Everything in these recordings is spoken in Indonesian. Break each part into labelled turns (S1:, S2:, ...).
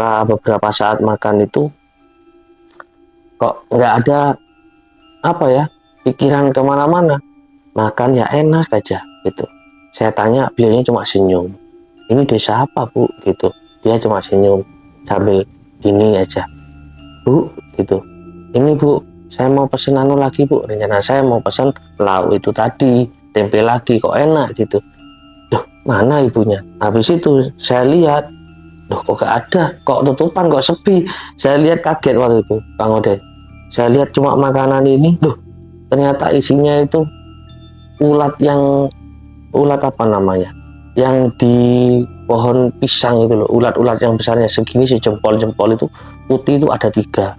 S1: setelah beberapa saat makan itu kok nggak ada apa ya, pikiran kemana-mana, makan ya enak aja gitu. Saya tanya, beliaunya cuma senyum. Ini desa apa bu gitu, dia cuma senyum sambil gini aja, bu gitu. Ini bu, saya mau pesen anu lagi bu, rencana saya mau pesen lauk itu tadi, tempe lagi, kok enak gitu. Loh mana ibunya? Habis itu saya lihat, loh kok gak ada, kok tutupan, kok sepi. Saya lihat kaget waktu itu Kang Oden. Saya lihat cuma makanan ini, loh ternyata isinya itu ulat apa namanya, yang di pohon pisang itu loh, ulat-ulat yang besarnya segini sejempol-jempol itu, putih itu ada 3.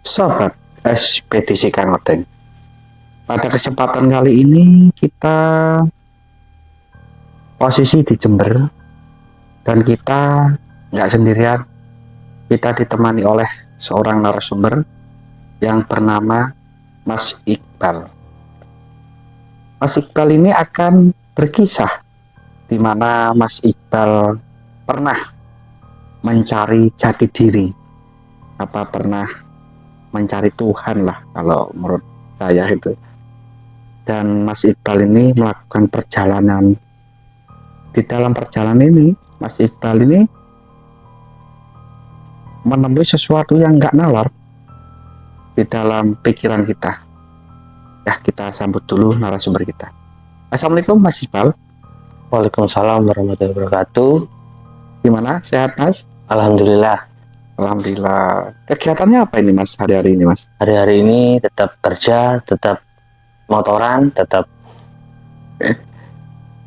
S2: Sobat Ekspedisi Kang Odeng, pada kesempatan kali ini kita posisi di Jember dan kita nggak sendirian, kita ditemani oleh seorang narasumber yang bernama Mas Iqbal. Mas Iqbal ini akan berkisah di mana Mas Iqbal pernah mencari jati diri, pernah mencari Tuhan lah kalau menurut saya itu. Dan Mas Iqbal ini melakukan perjalanan. Di dalam perjalanan ini Mas Iqbal ini menemui sesuatu yang nggak nalar di dalam pikiran kita. Ya, kita sambut dulu narasumber kita. Assalamualaikum Mas Iqbal.
S1: Waalaikumsalam warahmatullahi wabarakatuh.
S2: Gimana, sehat Mas?
S1: Alhamdulillah.
S2: Alhamdulillah. Kegiatannya apa ini Mas hari-hari ini Mas?
S1: Hari-hari ini tetap kerja, tetap motoran, tetap.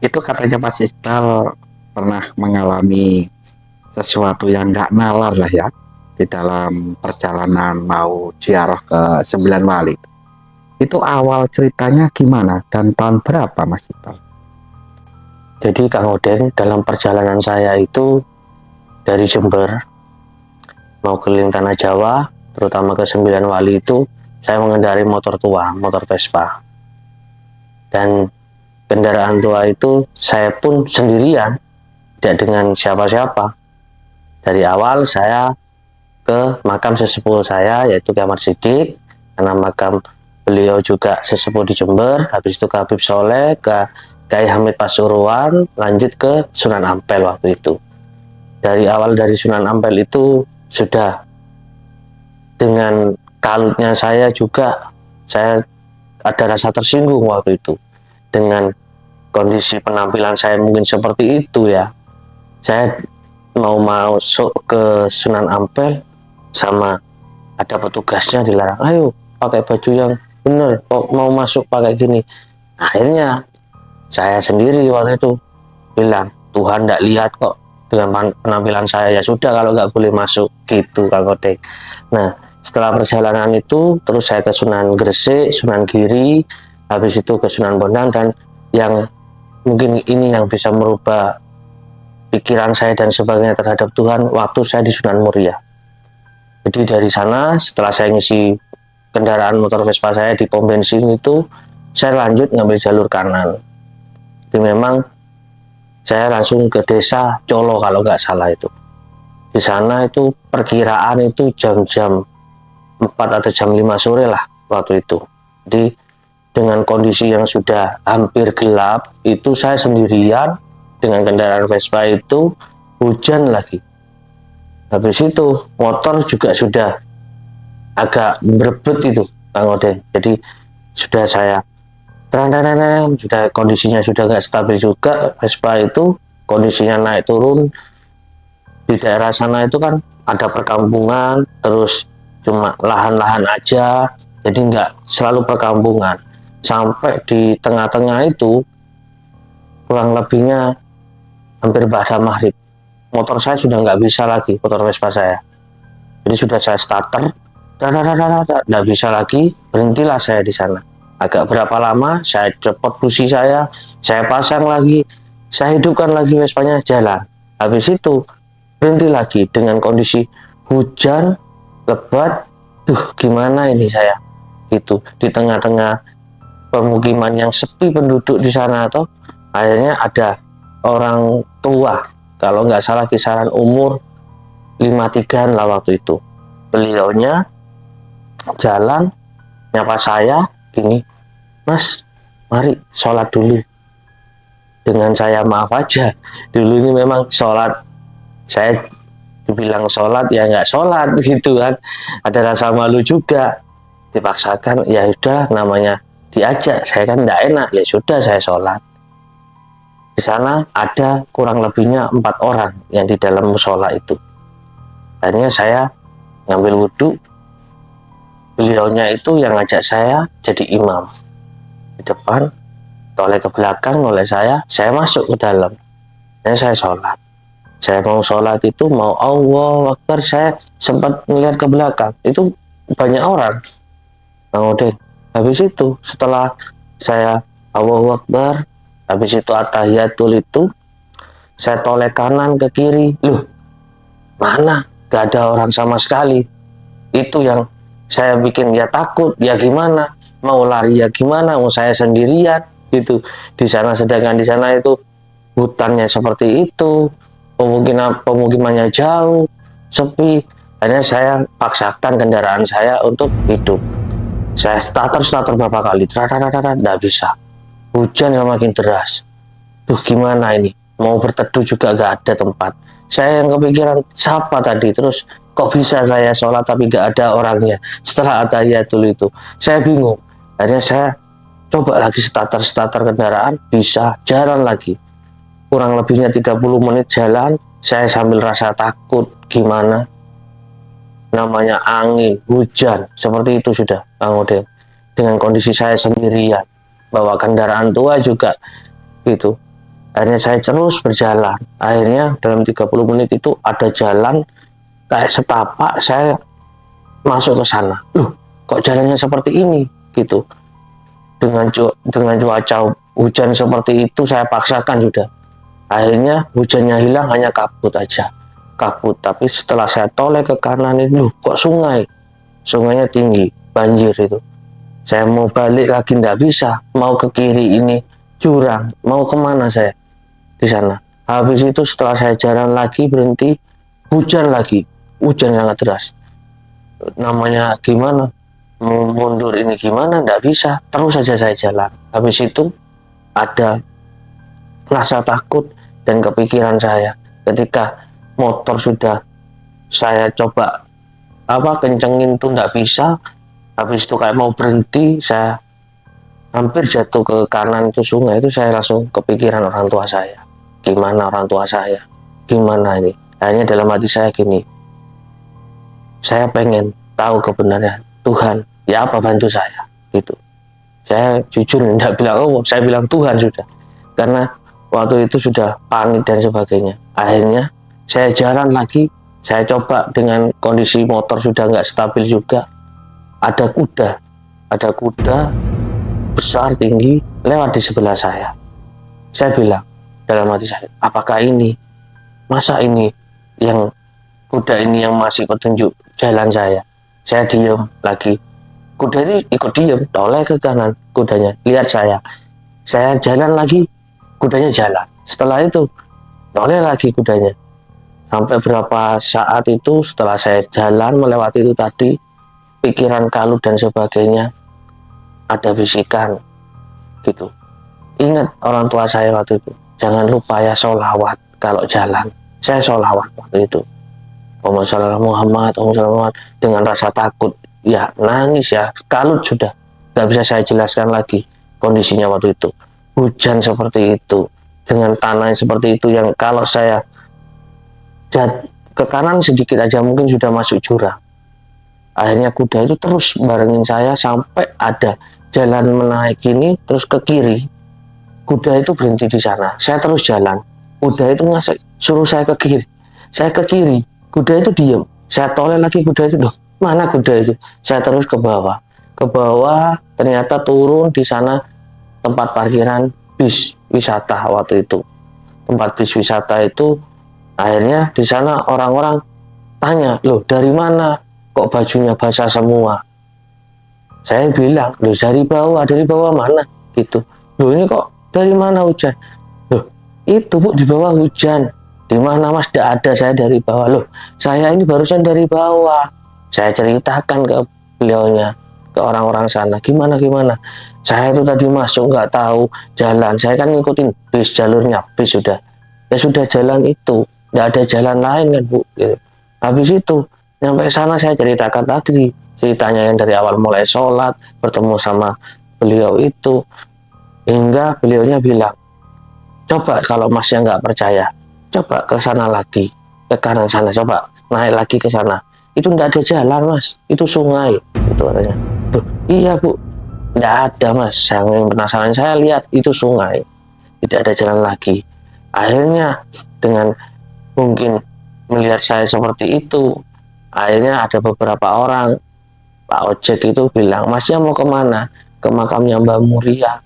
S2: Itu katanya Mas Iqbal pernah mengalami sesuatu yang nggak nalar lah ya di dalam perjalanan mau ziarah ke 9 Wali. Itu awal ceritanya gimana dan tahun berapa Mas Iqbal?
S1: Jadi Kang Oden, dalam perjalanan saya itu dari Jember mau keliling Tanah Jawa, terutama ke 9 Wali itu, saya mengendarai motor tua, motor Vespa. Dan kendaraan tua itu saya pun sendirian, tidak dengan siapa-siapa. Dari awal saya ke makam sesepuh saya, yaitu Kiai Ahmad Siddiq, karena makam beliau juga sesepuh di Jember. Habis itu ke Habib Soleh, ke Kiai Hamid Pasuruan, lanjut ke Sunan Ampel waktu itu. Dari awal dari Sunan Ampel itu sudah dengan kalutnya saya juga, saya ada rasa tersinggung waktu itu dengan kondisi penampilan saya mungkin seperti itu ya. Saya mau masuk ke Sunan Ampel sama ada petugasnya dilarang, ayo pakai baju yang bener, kok mau masuk pakai gini. Akhirnya saya sendiri waktu itu bilang, Tuhan tidak lihat kok dengan penampilan saya, ya sudah kalau nggak boleh masuk gitu Kang Odeng. Nah setelah perjalanan itu terus saya ke Sunan Gresik, Sunan Giri, habis itu ke Sunan Bonang, dan yang mungkin ini yang bisa merubah pikiran saya dan sebagainya terhadap Tuhan waktu saya di Sunan Muria. Jadi dari sana setelah saya ngisi kendaraan motor Vespa saya di pom bensin itu, saya lanjut ngambil jalur kanan. Jadi memang saya langsung ke desa Colo kalau nggak salah itu. Di sana itu perkiraan itu jam-jam 4 atau jam 5 sore lah waktu itu. Jadi dengan kondisi yang sudah hampir gelap, itu saya sendirian dengan kendaraan Vespa itu, hujan lagi. Habis itu motor juga sudah agak berebut itu Kang Odeng. Jadi sudah saya sudah kondisinya sudah nggak stabil juga. Vespa itu kondisinya naik turun. Di daerah sana itu kan ada perkampungan, terus cuma lahan-lahan aja, jadi nggak selalu perkampungan. Sampai di tengah-tengah itu kurang lebihnya hampir pada maghrib, motor saya sudah nggak bisa lagi, motor Vespa saya. Jadi sudah saya starter, nggak bisa lagi, berhentilah saya di sana. Agak berapa lama, saya copot busi saya pasang lagi, saya hidupkan lagi Vespanya, jalan. Habis itu berhenti lagi dengan kondisi hujan lebat. Gimana ini saya gitu di tengah-tengah pemukiman yang sepi penduduk di sana, atau akhirnya ada orang tua, kalau nggak salah kisaran umur 53-an lah waktu itu. Beliaunya jalan nyapa saya gini, "Mas, mari sholat dulu." Dengan saya maaf aja, dulu ini memang sholat, saya dibilang sholat ya nggak sholat gitu kan, ada rasa malu juga, dipaksakan ya udah, namanya diajak, saya kan nggak enak, ya sudah saya sholat. Di sana ada kurang lebihnya 4 orang yang di dalam musola itu. Akhirnya saya ngambil wudhu, beliaunya itu yang ngajak saya jadi imam di depan, toleh ke belakang oleh saya masuk ke dalam, dan saya sholat. Saya mau sholat itu, mau Allah Akbar, saya sempat melihat ke belakang, itu banyak orang. Bang Udin, habis itu setelah saya Allahu Akbar, habis itu at-tahiyatul itu, saya toleh kanan ke kiri, loh mana gak ada orang sama sekali. Itu yang saya bikin ya takut, ya gimana, mau lari ya gimana, mau saya sendirian gitu di sana, sedangkan di sana itu hutannya seperti itu, pemukimannya jauh, sepi. Akhirnya saya paksakan kendaraan saya untuk hidup. Saya starter beberapa kali, tidak bisa. Hujan semakin deras. Gimana ini? Mau berteduh juga gak ada tempat. Saya yang kepikiran, siapa tadi? Terus kok bisa saya sholat tapi gak ada orangnya? Setelah atahiyatul itu, saya bingung. Akhirnya saya coba lagi starter kendaraan, bisa jalan lagi. Kurang lebihnya 30 menit jalan, saya sambil rasa takut, gimana? Namanya angin, hujan, seperti itu sudah, Bang Udin. Dengan kondisi saya sendirian, bawa kendaraan tua juga, gitu. Akhirnya saya terus berjalan. Akhirnya dalam 30 menit itu ada jalan kayak setapak, saya masuk ke sana. Loh, kok jalannya seperti ini, gitu. Dengan cuaca hujan seperti itu, saya paksakan sudah. Akhirnya hujannya hilang, hanya kabut aja. Kabut, tapi setelah saya toleh ke kanan itu, kok sungainya tinggi, banjir itu. Saya mau balik lagi tidak bisa, mau ke kiri ini jurang, mau kemana saya di sana. Habis itu setelah saya jalan lagi, berhenti, hujan lagi, hujan sangat deras. Namanya gimana, mau mundur ini gimana, tidak bisa, terus saja saya jalan. Habis itu ada rasa takut dan kepikiran saya ketika motor sudah saya coba kencengin tuh nggak bisa. Habis itu kayak mau berhenti, saya hampir jatuh ke kanan itu sungai. Itu saya langsung kepikiran orang tua saya, gimana orang tua saya, gimana ini. Hanya dalam hati saya gini, saya pengen tahu kebenaran Tuhan, ya apa bantu saya gitu. Saya jujur tidak bilang oh, saya bilang Tuhan sudah, karena waktu itu sudah panik dan sebagainya. Akhirnya saya jalan lagi, saya coba dengan kondisi motor sudah nggak stabil juga. Ada kuda besar tinggi lewat di sebelah saya. Saya bilang dalam hati saya, apakah ini, masa ini yang kuda ini yang masih petunjuk jalan saya? Saya diam lagi, kuda ini ikut diam, toleh ke kanan kudanya, lihat saya jalan lagi, kudanya jalan. Setelah itu toleh lagi kudanya. Sampai berapa saat itu setelah saya jalan melewati itu tadi, pikiran kalut dan sebagainya, ada bisikan gitu. Ingat orang tua saya waktu itu, jangan lupa ya sholawat kalau jalan. Saya sholawat waktu itu, Muhammad, dengan rasa takut, ya nangis, ya kalut sudah, gak bisa saya jelaskan lagi kondisinya waktu itu. Hujan seperti itu, dengan tanah seperti itu, yang kalau saya ke kanan sedikit aja mungkin sudah masuk jurang. Akhirnya kuda itu terus barengin saya sampai ada jalan menaik ini, terus ke kiri. Kuda itu berhenti di sana, saya terus jalan. Kuda itu suruh saya ke kiri, saya ke kiri. Kuda itu diam, saya toleh lagi kuda itu, loh mana kuda itu? Saya terus ke bawah, ternyata turun di sana tempat parkiran bis wisata waktu itu. Tempat bis wisata itu, akhirnya di sana orang-orang tanya, loh dari mana? kok bajunya basah semua. Saya bilang, loh dari bawah mana? Gitu. Loh ini kok dari mana hujan? Loh itu Bu di bawah hujan. Di mana Mas? Tidak ada, saya dari bawah. Loh saya ini barusan dari bawah. Saya ceritakan ke beliaunya, ke orang-orang sana. Gimana? Saya itu tadi masuk nggak tahu jalan. Saya kan ngikutin bis, jalurnya bis sudah. Ya sudah jalan itu. Nggak ada jalan lain kan Bu. Gitu. Habis itu sampai sana saya ceritakan tadi ceritanya yang dari awal mulai sholat, bertemu sama beliau itu, hingga beliaunya bilang, coba kalau masnya nggak percaya, coba ke sana lagi, ke kanan sana, coba naik lagi ke sana. Itu nggak ada jalan Mas, itu sungai. Itu katanya. Duh, iya Bu, nggak ada Mas. Yang penasaran saya lihat itu sungai, tidak ada jalan lagi. Akhirnya dengan mungkin melihat saya seperti itu, akhirnya ada beberapa orang, Pak Ojek itu bilang, Masnya mau kemana? Ke makamnya Mbak Muria.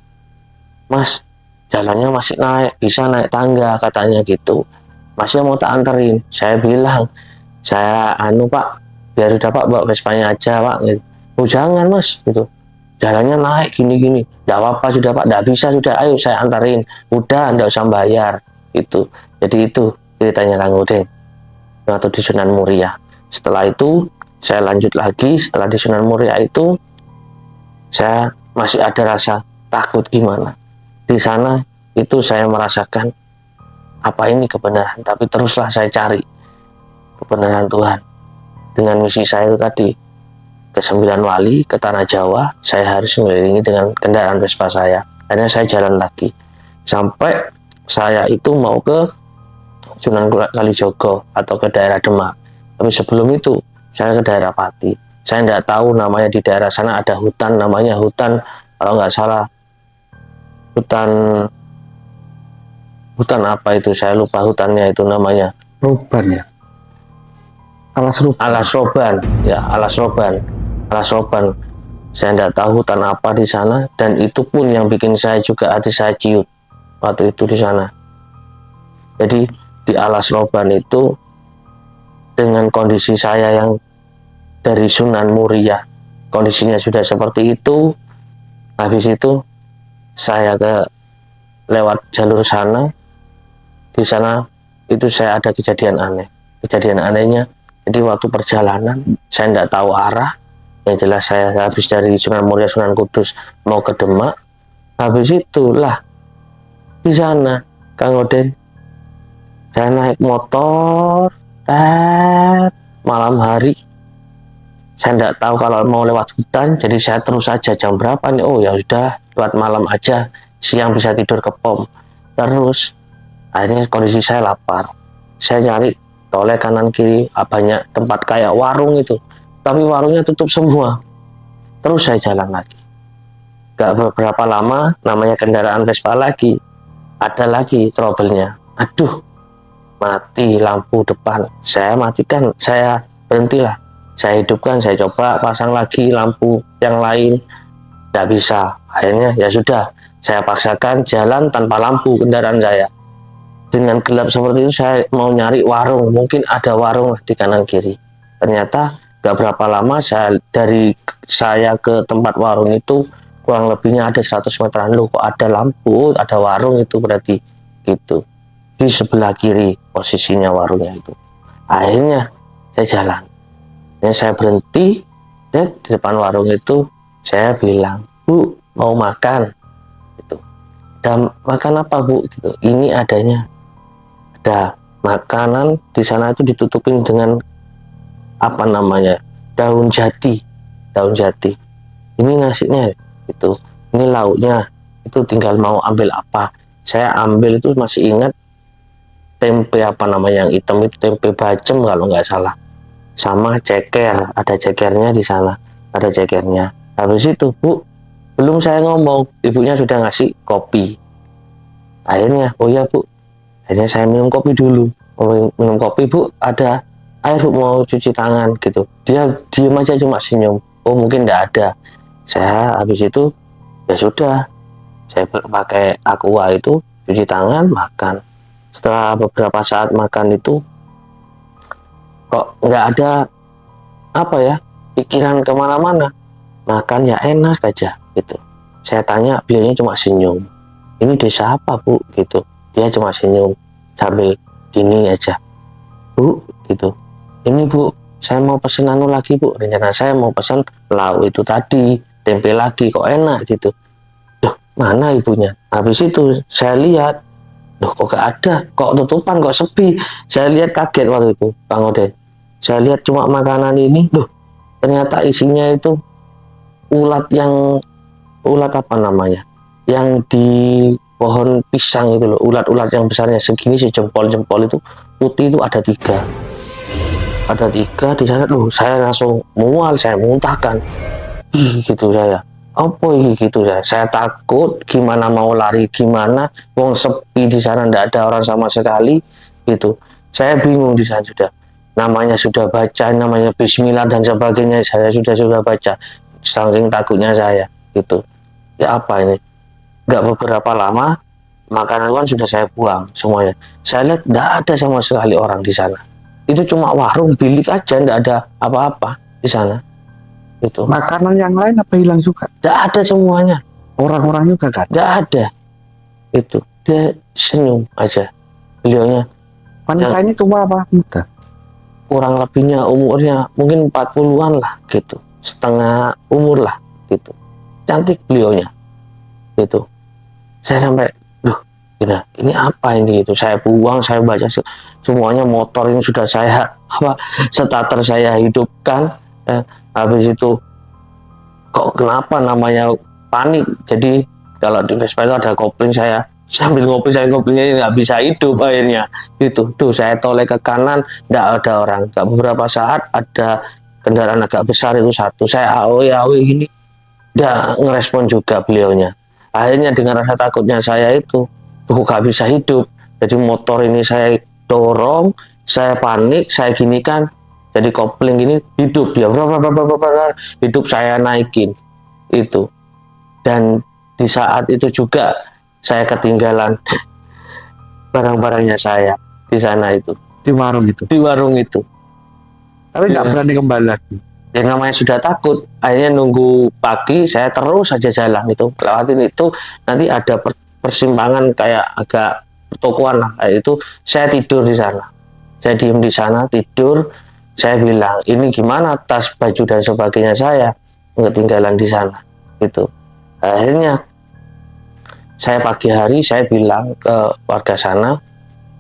S1: Mas, jalannya masih naik, bisa naik tangga katanya gitu. Masnya mau tak anterin? Saya bilang, saya Pak, biar udah Pak bawa Vespanya aja Pak. Gitu. Oh jangan Mas, gitu. Jalannya naik gini-gini. Tidak apa-apa sudah Pak, tidak bisa sudah. Ayo saya anterin. Udah, tidak usah bayar. Itu. Jadi itu ceritanya Kang Udin. Atau di Sunan Muria. Setelah itu saya lanjut lagi. Setelah di Sunan Muria itu saya masih ada rasa takut gimana. Di sana itu saya merasakan apa ini kebenaran, tapi teruslah saya cari kebenaran Tuhan. Dengan misi saya itu tadi ke 9 wali, ke Tanah Jawa, saya harus mengelilingi dengan kendaraan Vespa saya. Akhirnya saya jalan lagi sampai saya itu mau ke Sunan Kalijogo atau ke daerah Demak. Tapi sebelum itu saya ke daerah Pati. Saya tidak tahu namanya di daerah sana ada hutan, namanya hutan kalau nggak salah hutan apa itu, saya lupa hutannya itu namanya.
S2: Ruban ya. Alas Roban. Alas Roban. Saya tidak tahu hutan apa di sana, dan itu pun yang bikin saya juga hati saya ciut waktu itu di sana. Jadi di Alas Roban itu dengan kondisi saya yang dari Sunan Muria, kondisinya sudah seperti itu. Habis itu saya lewat jalur sana. Di sana itu saya ada kejadian aneh. Kejadian anehnya, jadi waktu perjalanan saya tidak tahu arah. Yang jelas saya habis dari Sunan Muria, Sunan Kudus mau ke Demak. Habis itulah di sana Kang Odin, saya naik motor malam hari. Saya tidak tahu kalau mau lewat hutan, jadi saya terus saja. Jam berapa nih? Oh ya sudah, lewat malam aja, siang bisa tidur ke pom. Terus akhirnya kondisi saya lapar. Saya nyari toleh kanan kiri, banyak tempat kayak warung itu, tapi warungnya tutup semua. Terus saya jalan lagi. Gak beberapa lama, namanya kendaraan Vespa lagi, ada lagi trouble-nya. Aduh, mati lampu depan. Saya matikan, saya berhentilah. Saya hidupkan, saya coba pasang lagi lampu yang lain, tidak bisa. Akhirnya ya sudah, saya paksakan jalan tanpa lampu kendaraan saya. Dengan gelap seperti itu saya mau nyari warung, mungkin ada warung di kanan kiri. Ternyata gak berapa lama dari saya ke tempat warung itu kurang lebihnya ada 100 meteran. Loh kok ada lampu, ada warung, itu berarti gitu. Di sebelah kiri posisinya warungnya itu. Akhirnya saya jalan. Saya berhenti di depan warung itu. Saya bilang, Bu, mau makan? Gitu. Dan makan apa Bu? Gitu. Ini adanya, ada makanan di sana itu ditutupin dengan apa namanya, daun jati. Ini nasinya itu, ini lauknya, itu tinggal mau ambil apa. Saya ambil itu masih ingat tempe apa namanya yang hitam itu, tempe bacem kalau nggak salah. Sama ceker, ada cekernya di sana, ada cekernya. Habis itu, Bu, belum saya ngomong, ibunya sudah ngasih kopi. Akhirnya, oh ya Bu, akhirnya saya minum kopi dulu. Minum kopi, Bu, ada air Bu, mau cuci tangan gitu. Dia diem aja cuma senyum. Oh mungkin tidak ada. Saya habis itu, ya sudah, saya pakai aqua itu, cuci tangan, makan. Setelah beberapa saat makan itu, kok nggak ada
S1: apa ya, pikiran kemana-mana, makan ya enak aja gitu. Saya tanya, beliaunya cuma senyum. Ini desa apa bu gitu, dia cuma senyum sambil gini aja, bu gitu. Ini bu, saya mau pesen anu lagi bu, rencana saya mau pesen lauk itu tadi, tempe lagi, kok enak gitu. Duh, mana ibunya? Habis itu saya lihat, loh kok gak ada, kok tutupan, kok sepi. Saya lihat kaget waktu itu Bang Oden, saya lihat cuma makanan ini, loh ternyata isinya itu ulat apa namanya, yang di pohon pisang itu loh, ulat-ulat yang besarnya segini sejempol-jempol itu, putih itu ada tiga di sana. Loh saya langsung mual, saya muntahkan. Ih gitu saya, apa ini gitu saya takut, gimana mau lari, gimana wong sepi di sana, ndak ada orang sama sekali gitu. Saya bingung di sana, sudah baca namanya Bismillah dan sebagainya, saya sudah baca, saking takutnya saya gitu. Ya apa ini, nggak beberapa lama makanan kan sudah saya buang semuanya. Saya lihat nggak ada sama sekali orang di sana, itu cuma warung bilik aja, nggak ada apa-apa di sana itu.
S2: Makanan yang lain apa hilang juga?
S1: Nggak ada semuanya,
S2: Orang-orang juga gak ada.
S1: nggak ada. Itu dia senyum aja. Beliaunya
S2: Wanita ini tua apa muda?
S1: kurang lebihnya umurnya mungkin 40-an lah gitu, setengah umur lah gitu. Cantik beliaunya gitu. Saya sampai, loh ini apa ini gitu. Saya buang, saya baca semuanya, motor ini sudah saya starter saya hidupkan. Habis itu kok kenapa namanya panik, jadi kalau di Vespa itu ada kopling, saya sambil ngopi, saya koplingnya nggak bisa hidup akhirnya gitu. Tuh saya toleh ke kanan, nggak ada orang. Beberapa saat ada kendaraan agak besar itu satu, saya awe gini, nggak ngerespon juga beliaunya. Akhirnya dengan rasa takutnya saya itu, tuh gak bisa hidup, jadi motor ini saya dorong, saya panik, saya ginikan, jadi kopling ini hidup ya, hidup, saya naikin itu. Dan di saat itu juga saya ketinggalan barang-barangnya saya di sana itu,
S2: Di warung itu.
S1: di warung itu.
S2: Tapi nggak
S1: Ya.
S2: berani kembali lagi.
S1: Yang namanya sudah takut, akhirnya nunggu pagi, saya terus saja jalan itu, lewatin itu, nanti ada persimpangan kayak agak pertokoan lah, kayak itu, saya tidur di sana, saya diem di sana tidur. Saya bilang, ini gimana tas, baju dan sebagainya saya ketinggalan di sana gitu. Akhirnya saya pagi hari saya bilang ke warga sana,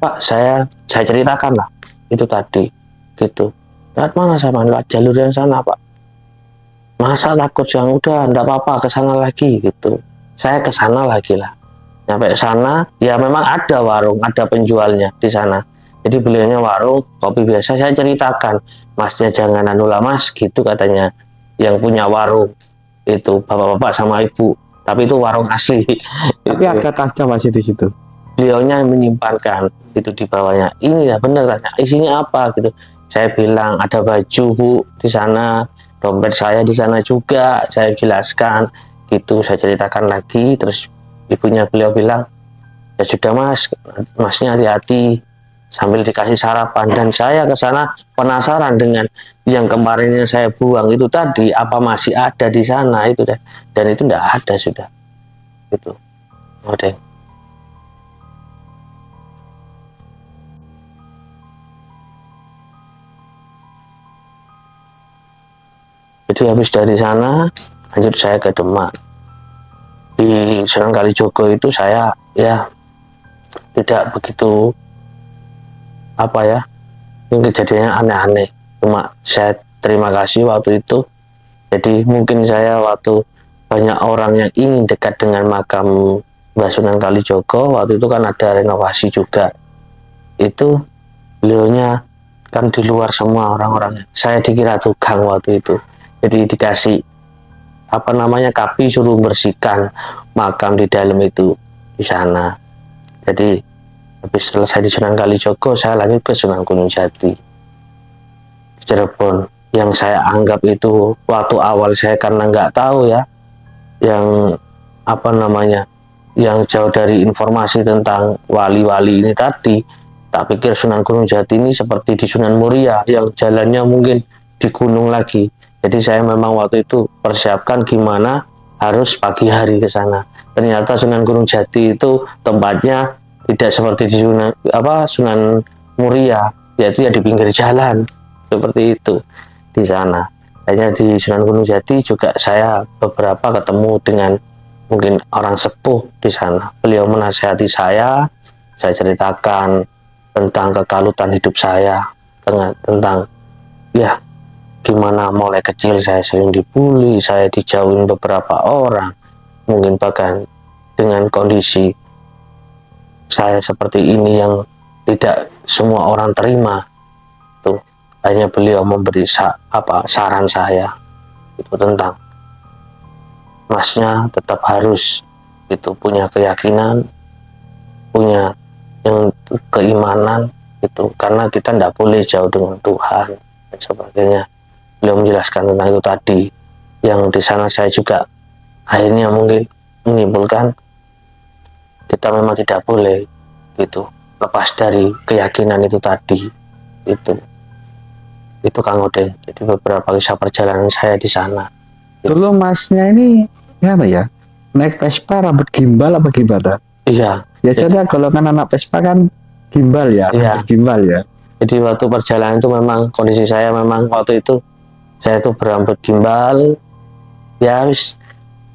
S1: Pak, saya ceritakan lah itu tadi gitu. Lewat mana sama, lewat jalur yang sana Pak. Masa takut, yang udah enggak apa-apa, ke sana lagi gitu. Saya ke sana lagi lah. Sampai sana ya memang ada warung, ada penjualnya di sana. Jadi beliaunya warung kopi biasa. Saya ceritakan, Masnya jangan anu lah Mas gitu katanya, yang punya warung itu bapak-bapak sama ibu, tapi itu warung asli.
S2: Tapi ada kaca masih di situ.
S1: Beliaunya menyimpankan itu di bawahnya. Ini ya bener tanya, isinya apa gitu. Saya bilang ada baju Bu di sana, dompet saya di sana juga. Saya jelaskan gitu, saya ceritakan lagi. Terus ibunya beliau bilang, ya sudah Mas, Masnya hati-hati, sambil dikasih sarapan. Dan saya ke sana penasaran dengan yang kemarinnya saya buang itu tadi, apa masih ada di sana itu deh. Dan itu enggak ada sudah gitu. Oke. Jadi habis dari sana lanjut saya ke Demak. Di Sunan Kalijogo itu saya ya tidak begitu apa ya, mungkin kejadiannya aneh-aneh, cuma saya terima kasih waktu itu. Jadi mungkin saya waktu banyak orang yang ingin dekat dengan makam Mbah Sunan Kalijogo, waktu itu kan ada renovasi juga, itu beliaunya kan di luar semua orang-orangnya. Saya dikira tukang waktu itu, jadi dikasih apa namanya, kapi, suruh bersihkan makam di dalam itu di sana. Jadi habis selesai di Sunan Kalijogo, saya lanjut ke Sunan Gunung Jati Cirebon. Yang saya anggap itu waktu awal saya karena nggak tahu ya, yang apa namanya, yang jauh dari informasi tentang wali-wali ini tadi, tak pikir Sunan Gunung Jati ini seperti di Sunan Muria yang jalannya mungkin di gunung lagi. Jadi saya memang waktu itu persiapkan gimana harus pagi hari ke sana. Ternyata Sunan Gunung Jati itu tempatnya tidak seperti di Sunan Muria, yaitu ya di pinggir jalan seperti itu di sana. Hanya di Sunan Gunung Jati juga saya beberapa ketemu dengan mungkin orang sepuh di sana. Beliau menasihati saya ceritakan tentang kekalutan hidup saya, tentang ya gimana mulai kecil saya sering dibully, saya dijauhin beberapa orang, mungkin bahkan dengan kondisi saya seperti ini yang tidak semua orang terima. Tuh, hanya beliau memberi saran saya itu tentang masnya tetap harus itu punya keyakinan, punya yang keimanan itu, karena kita tidak boleh jauh dengan Tuhan dan sebagainya. Beliau menjelaskan tentang itu tadi, yang di sana saya juga akhirnya mungkin menyimpulkan kita memang tidak boleh gitu lepas dari keyakinan itu tadi. Itu Kang Odeng. Jadi beberapa kisah perjalanan saya di sana.
S2: Dulu masnya ini gimana ya, naik Vespa rambut gimbal apa gimana?
S1: Iya,
S2: Biasanya kalau kan anak Vespa kan gimbal ya,
S1: Iya.
S2: rambut gimbal ya.
S1: jadi waktu perjalanan itu memang kondisi saya memang waktu itu saya itu berambut gimbal ya wis.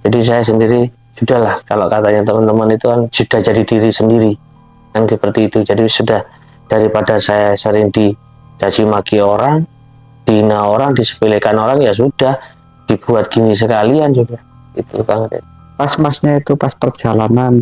S1: Jadi saya sendiri sudahlah, kalau katanya teman-teman itu kan sudah jadi diri sendiri kan seperti itu. Jadi sudah, daripada saya sering dicaci maki orang, dihina orang, disepelekan orang, ya sudah dibuat gini sekalian juga itu Kang.
S2: Pas masnya itu pas perjalanan,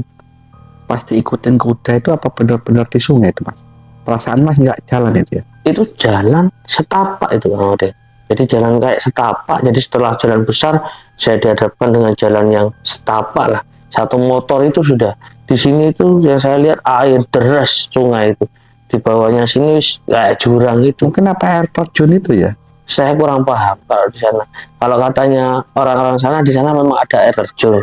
S2: pas diikutin kuda itu apa benar-benar di sungai itu mas? Perasaan mas nggak jalan itu ya?
S1: Itu jalan setapak itu Kang Odeng. Jadi jalan kayak setapak. Jadi setelah jalan besar saya dihadapkan dengan jalan yang setapak lah. Satu motor itu sudah di sini itu yang saya lihat air deras sungai itu. Di bawahnya sini kayak jurang itu.
S2: Mungkin apa air terjun itu ya?
S1: Saya kurang paham kalau di sana. Kalau katanya orang-orang sana, di sana memang ada air terjun.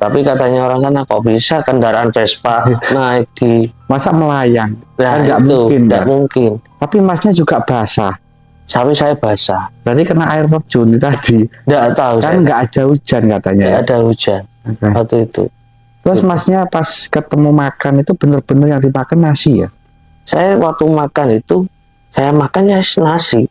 S1: Tapi katanya orang sana kok bisa kendaraan Vespa naik di,
S2: Masa melayang?
S1: nah
S2: Kan nggak
S1: itu
S2: mungkin
S1: nggak
S2: kan?
S1: mungkin.
S2: Tapi masnya juga basah.
S1: Sampai saya basah.
S2: Berarti kena air terjun itu tadi.
S1: Nggak tahu
S2: Kan
S1: saya.
S2: nggak ada hujan katanya.
S1: Nggak
S2: Ya?
S1: ada hujan
S2: Oke.
S1: waktu itu.
S2: Terus masnya pas ketemu makan itu bener-bener yang dimakan nasi ya?
S1: Saya waktu makan itu, saya makannya nasi.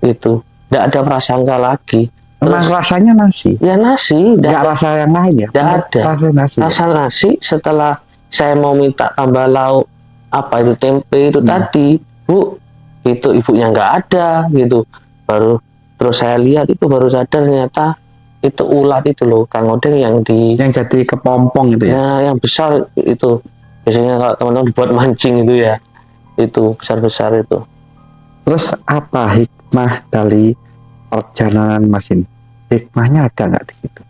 S1: Itu. Nggak ada prasangka lagi.
S2: Memang
S1: Terus,
S2: rasanya nasi?
S1: ya nasi.
S2: Nggak rasa yang lain ya?
S1: Nggak ada.
S2: Rasa nasi.
S1: Rasa nasi setelah saya mau minta tambah lauk, apa itu tempe itu tadi, Bu, itu ibunya nggak ada gitu. Baru terus saya lihat itu baru sadar ternyata itu ulat itu loh Kang Odeng yang
S2: Yang jadi kepompong itu ya?
S1: nah yang besar itu. Biasanya kalau teman-teman dibuat mancing itu ya, itu besar-besar itu.
S2: Terus apa hikmah dari perjalanan mas ini? Hikmahnya ada nggak di situ?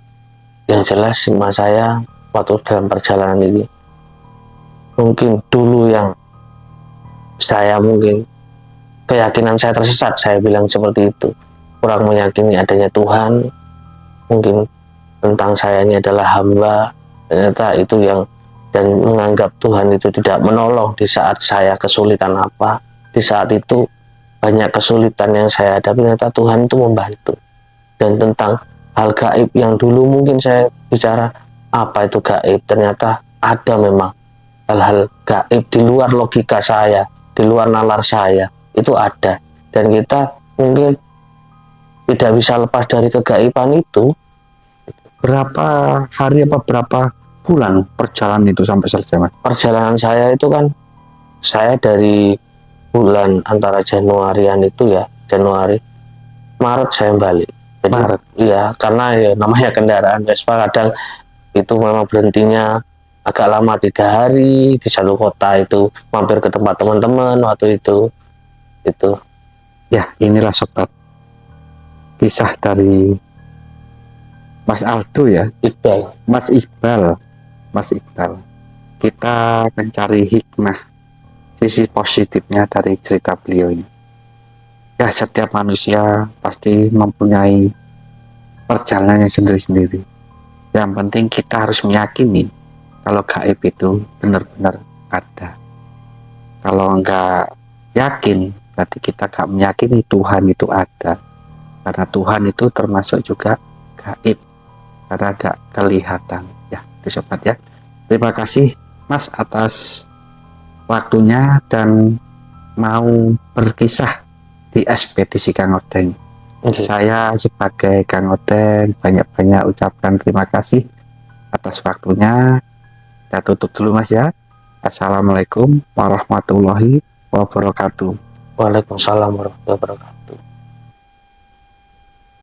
S1: Yang jelas hikmah saya waktu dalam perjalanan ini, mungkin dulu yang saya mungkin keyakinan saya tersesat, saya bilang seperti itu, kurang meyakini adanya Tuhan, mungkin tentang saya ini adalah hamba, ternyata itu yang, dan menganggap Tuhan itu tidak menolong di saat saya kesulitan apa. Di saat itu banyak kesulitan yang saya hadapi, ternyata Tuhan itu membantu. Dan tentang hal gaib yang dulu mungkin saya bicara apa itu gaib, ternyata ada memang hal-hal gaib di luar logika saya, di luar nalar saya, itu ada. Dan kita mungkin tidak bisa lepas dari kegaiban itu.
S2: Berapa hari apa berapa bulan perjalanan itu sampai selesai mas?
S1: Perjalanan saya itu kan, saya dari bulan antara Januarian itu ya, Januari, Maret saya balik. Jadi,
S2: Maret?
S1: iya, karena ya namanya kendaraan Vespa kadang itu memang berhentinya agak lama, 3 hari di satu kota itu, mampir ke tempat teman-teman waktu itu.
S2: Ya inilah sobat, kisah dari Mas Aldo ya,
S1: Iqbal.
S2: Mas Iqbal. Kita mencari hikmah, sisi positifnya dari cerita beliau ini. Ya setiap manusia pasti mempunyai perjalanannya sendiri-sendiri. Yang penting kita harus meyakini kalau gaib itu benar-benar ada. Kalau enggak yakin, berarti kita gak meyakini Tuhan itu ada, karena Tuhan itu termasuk juga gaib karena gak kelihatan ya, itu sobat ya. Terima kasih Mas atas waktunya dan mau berkisah di ekspedisi Kang Odeng. Saya sebagai Kang Odeng banyak-banyak ucapkan terima kasih atas waktunya. Kita tutup dulu Mas ya. Assalamualaikum warahmatullahi wabarakatuh.
S1: Waalaikumsalam warahmatullahi wabarakatuh.